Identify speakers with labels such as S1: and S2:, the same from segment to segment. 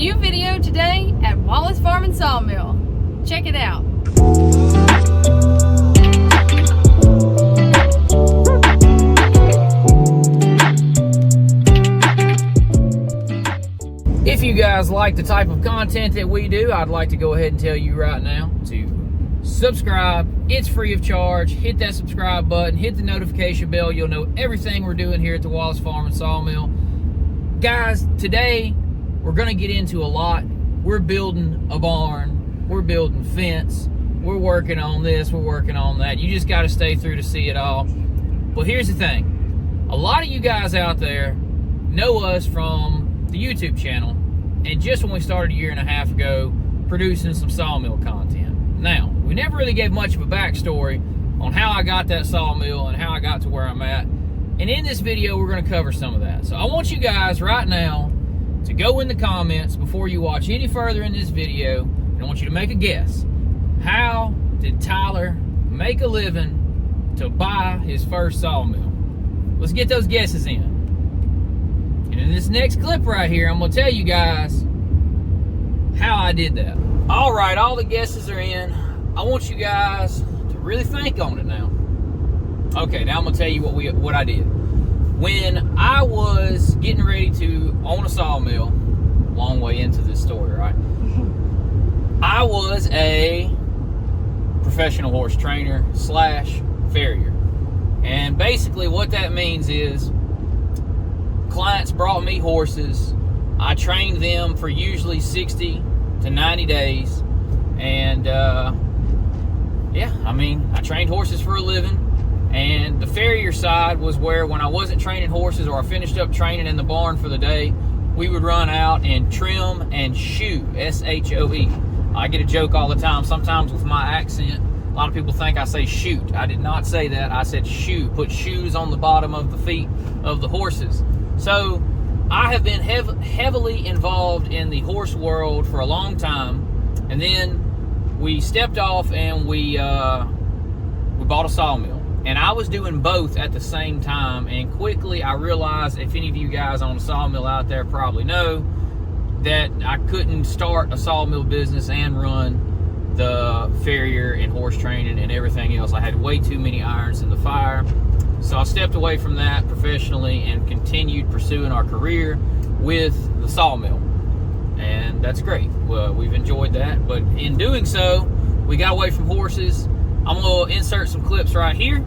S1: New video today at Wallace Farm and Sawmill. Check it out.
S2: If you guys like the type of content that we do, I'd like to go ahead and tell you right now to subscribe. It's free of charge. Hit that subscribe button, hit the notification bell. You'll know everything we're doing here at the Wallace Farm and Sawmill. Guys, today we're going to get into a lot. We're building a barn, we're building fence, we're working on this, we're working on that. You just got to stay through to see it all. Well, here's the thing. A lot of you guys out there know us from the YouTube channel, and just when we started a year and a half ago producing some sawmill content. Now, we never really gave much of a backstory on how I got that sawmill and how I got to where I'm at. And in this video, we're going to cover some of that. So I want you guys right now to go in the comments before you watch any further in this video, and I want you to make a guess. How did Tyler make a living to buy his first sawmill? Let's get those guesses in. And in this next clip right here, I'm going to tell you guys how I did that. All right, all the guesses are in. I want you guys to really think on it now. Okay, now I'm going to tell you what I did. When I was getting ready to own a sawmill, long way into this story, right? I was a professional horse trainer / farrier. And basically what that means is clients brought me horses. I trained them for usually 60 to 90 days. And yeah, I mean, I trained horses for a living. And the farrier side was where when I wasn't training horses or I finished up training in the barn for the day, we would run out and trim and shoe, S-H-O-E. I get a joke all the time, sometimes with my accent. A lot of people think I say shoot. I did not say that. I said shoe. Put shoes on the bottom of the feet of the horses. So I have been heavily involved in the horse world for a long time. And then we stepped off and we bought a sawmill. And I was doing both at the same time, and quickly I realized, if any of you guys on a sawmill out there probably know, that I couldn't start a sawmill business and run the farrier and horse training and everything else. I had way too many irons in the fire. So I stepped away from that professionally and continued pursuing our career with the sawmill. And that's great. Well, we've enjoyed that, but in doing so, we got away from horses. I'm going to insert some clips right here.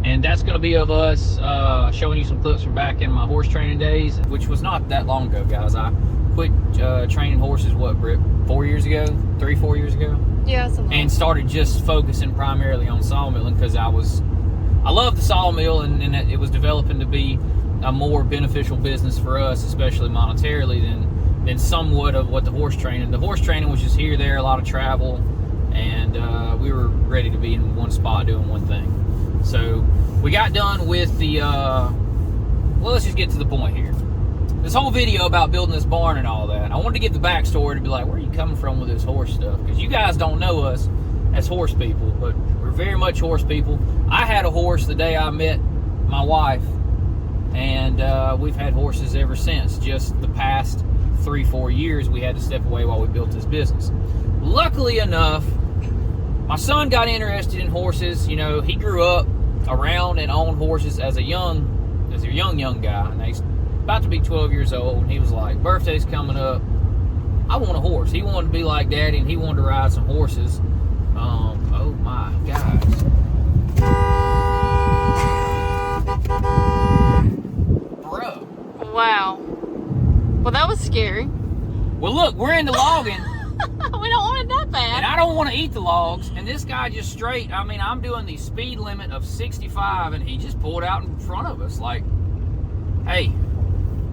S2: And that's going to be of us showing you some clips from back in my horse training days, which was not that long ago, guys. I quit training horses, what, Britt, 4 years ago? 4 years ago?
S1: Yeah, something.
S2: And started just focusing primarily on sawmilling because I love the sawmill, and it was developing to be a more beneficial business for us, especially monetarily, than somewhat of what the horse training. The horse training was just here, there, a lot of travel, and we were ready to be in one spot doing one thing. So we got done with the, well, let's just get to the point here. This whole video about building this barn and all that, I wanted to give the backstory to be like, where are you coming from with this horse stuff? Because you guys don't know us as horse people, but we're very much horse people. I had a horse the day I met my wife, and we've had horses ever since. Just the past 3-4 years, we had to step away while we built this business. Luckily enough, my son got interested in horses. You know, he grew up around and owned horses as a young guy. about to be 12 years old. He was like, birthday's coming up. I want a horse. He wanted to be like Daddy, and he wanted to ride some horses. Oh my gosh. Bro.
S1: Wow. Well, that was scary.
S2: Well, look, we're into logging.
S1: We don't want it that bad.
S2: And I don't want to eat the logs. And this guy just straight, I mean, I'm doing the speed limit of 65, and he just pulled out in front of us. Like, hey,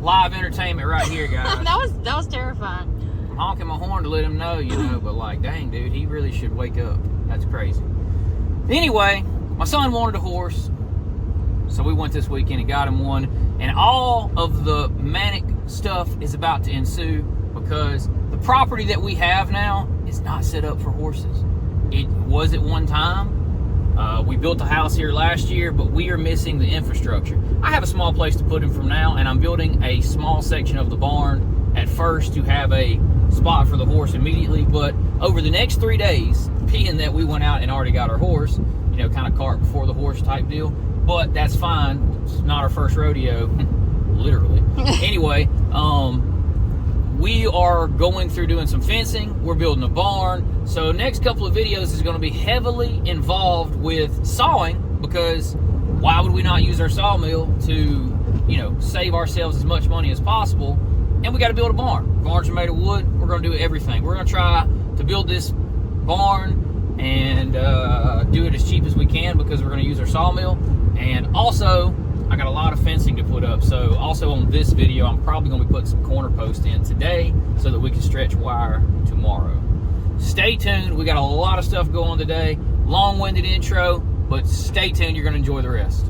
S2: live entertainment right here, guys.
S1: that was terrifying.
S2: I'm honking my horn to let him know, you know, but like, dang, dude, he really should wake up. That's crazy. Anyway, my son wanted a horse, so we went this weekend and got him one. And all of the manic stuff is about to ensue because the property that we have now is not set up for horses. It was at one time. We built a house here last year, but we are missing the infrastructure. I have a small place to put him from now, and I'm building a small section of the barn at first to have a spot for the horse immediately. But over the next 3 days, being that we went out and already got our horse, you know, kind of cart before the horse type deal, but that's fine. It's not our first rodeo, literally. Anyway, we are going through doing some fencing. We're building a barn. So next couple of videos is going to be heavily involved with sawing, because why would we not use our sawmill to, you know, save ourselves as much money as possible? And we got to build a barn. Barns are made of wood. We're going to do everything. We're going to try to build this barn and do it as cheap as we can, because we're going to use our sawmill. And also, I got a lot of fencing to put up. So also on this video, I'm probably going to be putting some corner posts in today so that we can stretch wire tomorrow. Stay tuned. We got a lot of stuff going today. Long-winded intro, but stay tuned. You're going to enjoy the rest.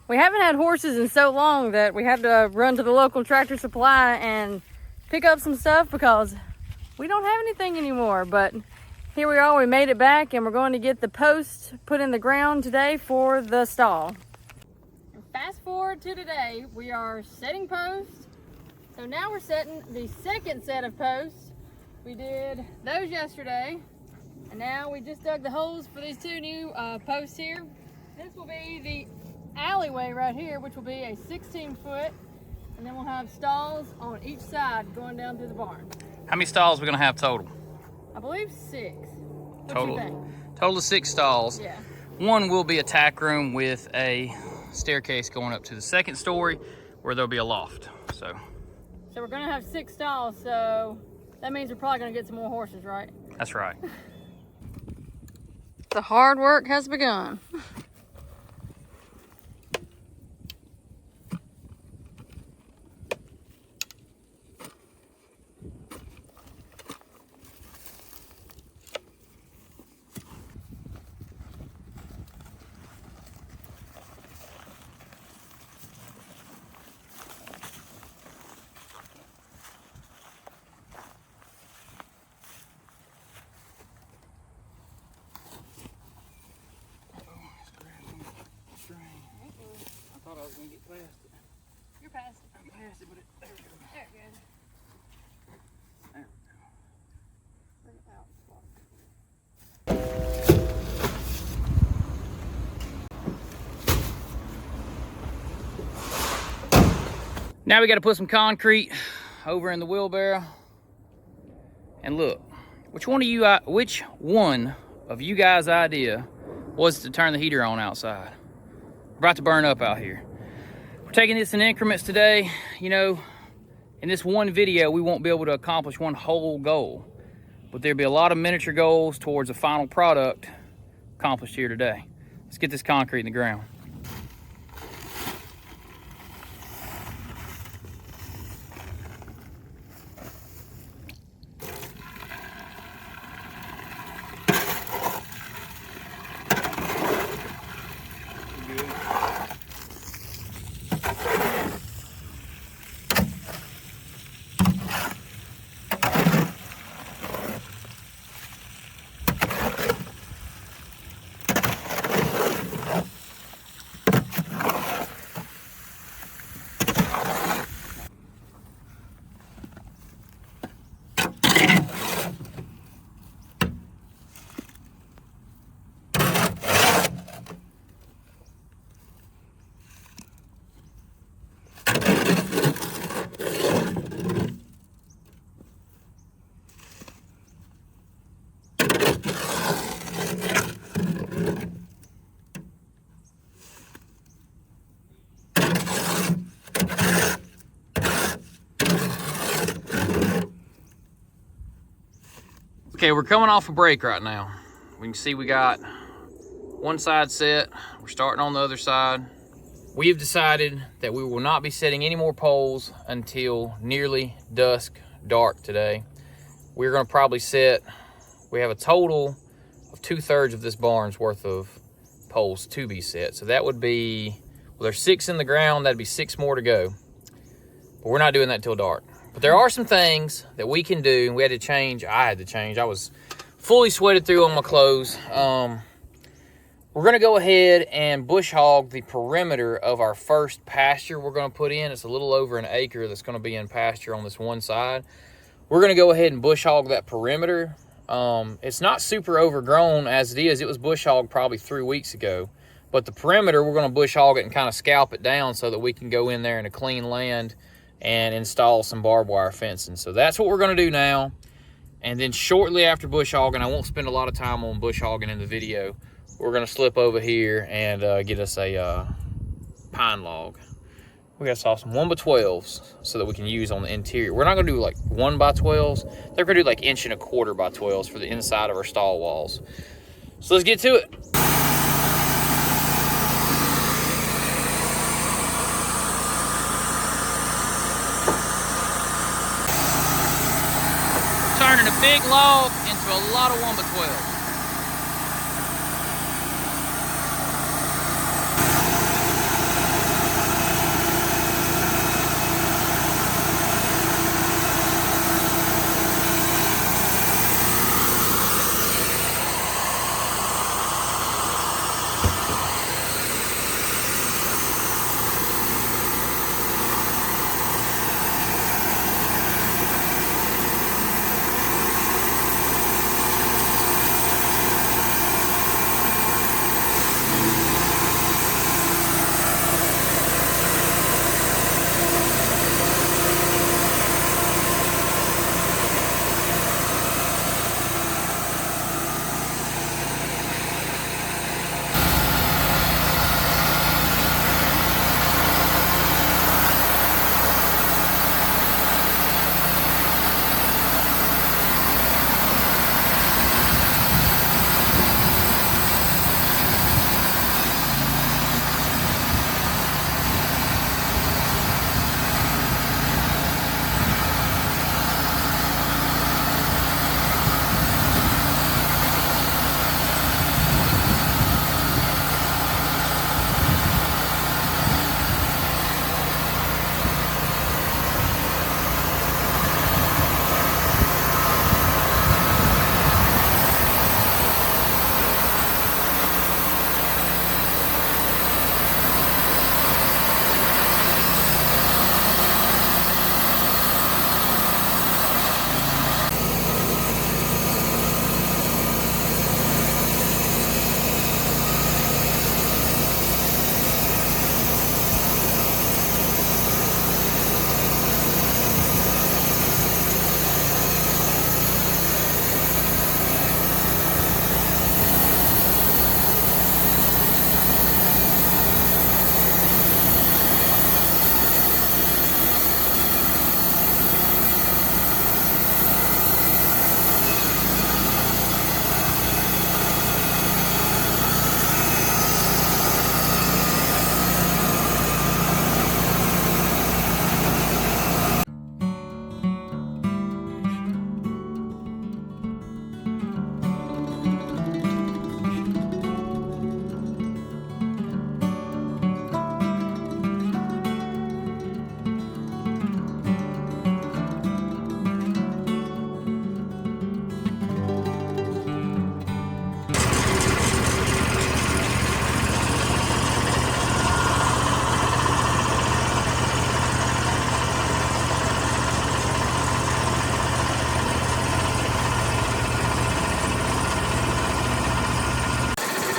S1: We haven't had horses in so long that we had to run to the local Tractor Supply and pick up some stuff because we don't have anything anymore. But here we are, we made it back, and we're going to get the posts put in the ground today for the stall. Fast forward to today, we are setting posts. So now we're setting the second set of posts. We did those yesterday, and now we just dug the holes for these two new posts here. This will be the alleyway right here, which will be a 16-foot, and then we'll have stalls on each side going down through the barn.
S2: How many stalls are we going to have total?
S1: I believe 6. What
S2: Total.
S1: you think?
S2: Total of 6 stalls.
S1: Yeah.
S2: One will be a tack room with a staircase going up to the second story where there'll be a loft. So
S1: we're going to have 6 stalls, so that means we're probably going to get some more horses, right?
S2: that's right.
S1: The hard work has begun.
S2: I thought I was going to get past it.
S1: You're past it.
S2: I'm past it, but there we go.
S1: There it goes.
S2: There
S1: Bring it out.
S2: Now we got to put some concrete over in the wheelbarrow. And look, which one of you guys' idea was to turn the heater on outside? We're about to burn up out here. We're taking this in increments today. You know, in this one video, we won't be able to accomplish one whole goal, but there'll be a lot of miniature goals towards a final product accomplished here today. Let's get this concrete in the ground. Okay, we're coming off a break right now. We can see we got one side set. We're starting on the other side. We have decided that we will not be setting any more poles until nearly dusk, dark today. We're gonna probably set, we have a total of 2/3 of this barn's worth of poles to be set. So that would be, well, there's 6 in the ground, that'd be 6 more to go. But we're not doing that till dark. But there are some things that we can do, and we had to change, I had to change. I was fully sweated through on my clothes. We're gonna go ahead and bush hog the perimeter of our first pasture we're gonna put in. It's a little over an acre that's gonna be in pasture on this one side. We're gonna go ahead and bush hog that perimeter. It's not super overgrown as it is. It was bush hogged probably 3 weeks ago. But the perimeter, we're gonna bush hog it and kind of scalp it down so that we can go in there in a clean land and install some barbed wire fencing. So that's what we're gonna do now. And then shortly after bush hogging, I won't spend a lot of time on bush hogging in the video, we're gonna slip over here and get us a pine log. We gotta saw some 1x12s so that we can use on the interior. We're not gonna do like 1x12s. They're gonna do like 1.25" by 12s for the inside of our stall walls. So let's get to it. Turning a big log into a lot of 1x12.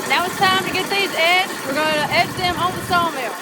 S1: Now it's time to get these edged. We're going to edge them on the sawmill.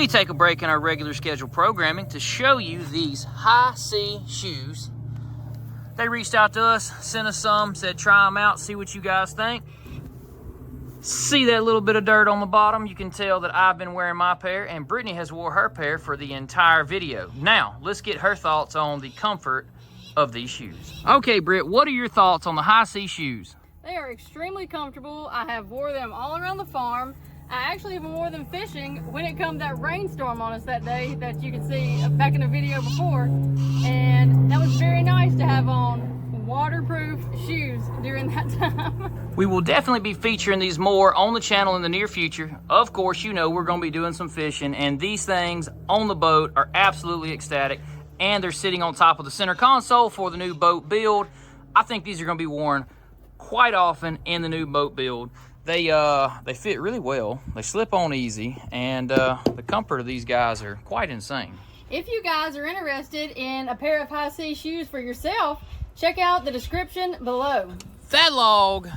S2: we take a break in our regular scheduled programming to show you these Hisea shoes. They reached out to us, sent us some, said try them out, see what you guys think. See that little bit of dirt on the bottom? You can tell that I've been wearing my pair, and Brittany has wore her pair for the entire video. Now, let's get her thoughts on the comfort of these shoes. Okay, Britt, what are your thoughts on the Hisea shoes?
S1: They are extremely comfortable. I have wore them all around the farm. I actually even wore them fishing when it come that rainstorm on us that day that you can see back in the video before. And that was very nice to have on waterproof shoes during that time.
S2: We will definitely be featuring these more on the channel in the near future. Of course, you know we're going to be doing some fishing, and these things on the boat are absolutely ecstatic, and they're sitting on top of the center console for the new boat build. I think these are going to be worn quite often in the new boat build. They fit really well, they slip on easy, and the comfort of these guys are quite insane.
S1: If you guys are interested in a pair of Hisea shoes for yourself, check out the description below.
S2: That log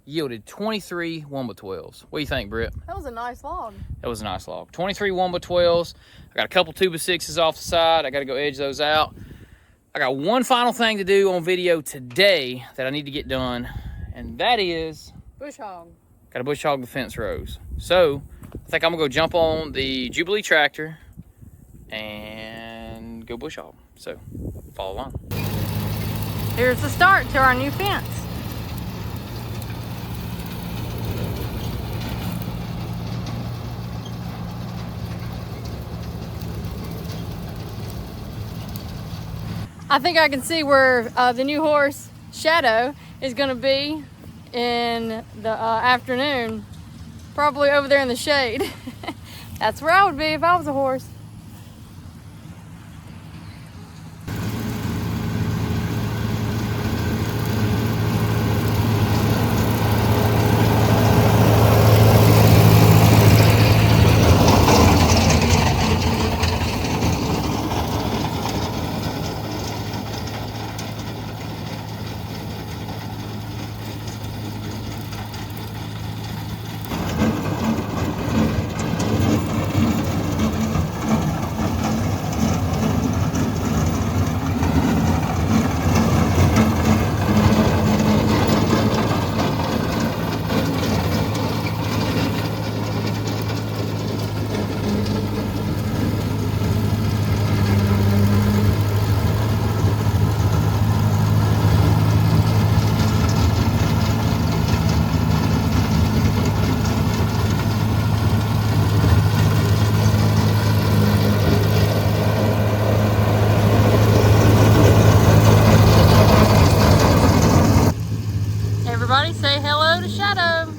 S2: yielded 23 1x12s. What do you think, Britt?
S1: That was a nice log.
S2: That was a nice log. 23 1x12s. I got a couple 2x6s off the side. I got to go edge those out. I got one final thing to do on video today that I need to get done, and that is
S1: bush hog.
S2: Got to bush hog the fence rows. So I think I'm gonna go jump on the Jubilee tractor and go bush hog. So follow along.
S1: Here's the start to our new fence. I think I can see where the new horse, Shadow, is gonna be in the afternoon. Probably over there in the shade. That's where I would be if I was a horse. Everybody say hello to Shadow.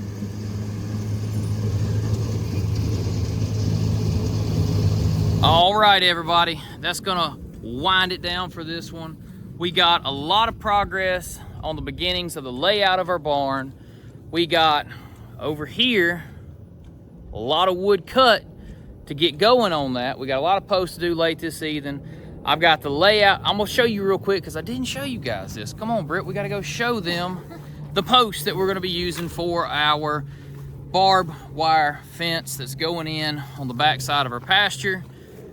S2: All right, everybody, that's gonna wind it down for this one. We got a lot of progress on the beginnings of the layout of our barn. We got over here a lot of wood cut to get going on that. We got a lot of posts to do late this evening. I've got the layout. I'm gonna show you real quick because I didn't show you guys this. Come on, Britt, we gotta go show them the posts that we're gonna be using for our barbed wire fence that's going in on the back side of our pasture.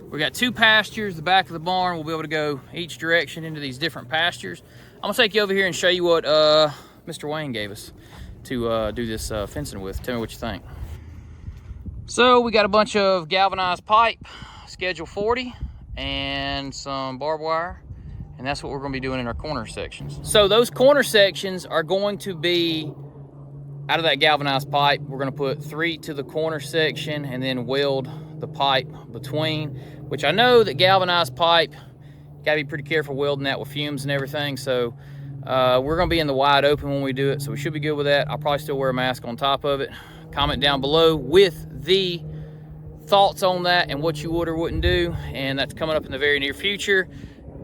S2: We got two pastures, the back of the barn. We'll be able to go each direction into these different pastures. I'm gonna take you over here and show you what Mr. Wayne gave us to do this fencing with. Tell me what you think. So we got a bunch of galvanized pipe, schedule 40, and some barbed wire, and that's what we're gonna be doing in our corner sections. So those corner sections are going to be out of that galvanized pipe. We're gonna put 3 to the corner section and then weld the pipe between, which I know that galvanized pipe, you gotta be pretty careful welding that with fumes and everything. So we're gonna be in the wide open when we do it, so we should be good with that. I'll probably still wear a mask on top of it. Comment down below with the thoughts on that and what you would or wouldn't do, and that's coming up in the very near future.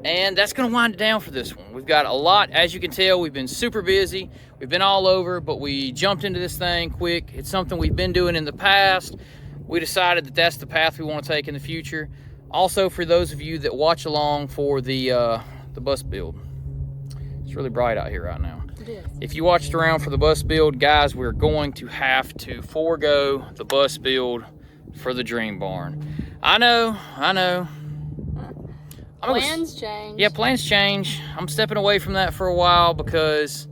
S2: And that's gonna wind it down for this one. We've got a lot, as you can tell. We've been super busy, we've been all over, but we jumped into this thing quick. It's something we've been doing in the past. We decided that that's the path we want to take in the future. Also, for those of you that watch along for the bus build, it's really bright out here right now.
S1: It is.
S2: If you watched around for the bus build, guys, we're going to have to forego the bus build for the dream barn. I know.
S1: Plans change.
S2: Yeah, plans change. I'm stepping away from that for a while because,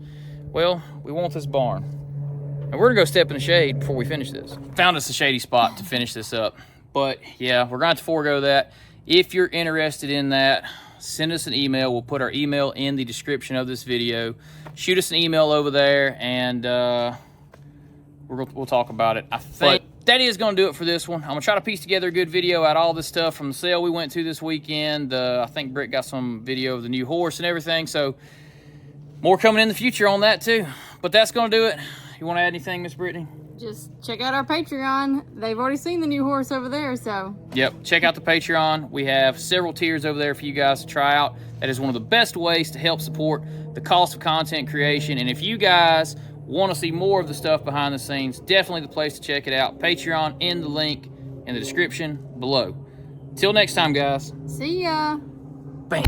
S2: well, we want this barn. And we're gonna go step in the shade before we finish this. Found us a shady spot to finish this up. But yeah, we're gonna have to forego that. If you're interested in that, send us an email. We'll put our email in the description of this video. Shoot us an email over there and we'll talk about it. I think that is going to do it for this one. I'm going to try to piece together a good video out of all this stuff from the sale we went to this weekend. I think Britt got some video of the new horse and everything, so more coming in the future on that too. But that's going to do it. You want to add anything, Miss Brittany?
S1: Just check out our Patreon. They've already seen the new horse over there, so.
S2: Yep, check out the Patreon. We have several tiers over there for you guys to try out. That is one of the best ways to help support the cost of content creation. And if you guys want to see more of the stuff behind the scenes, definitely the place to check it out. Patreon in the link in the description below. Till next time, guys.
S1: See ya.
S2: Bam.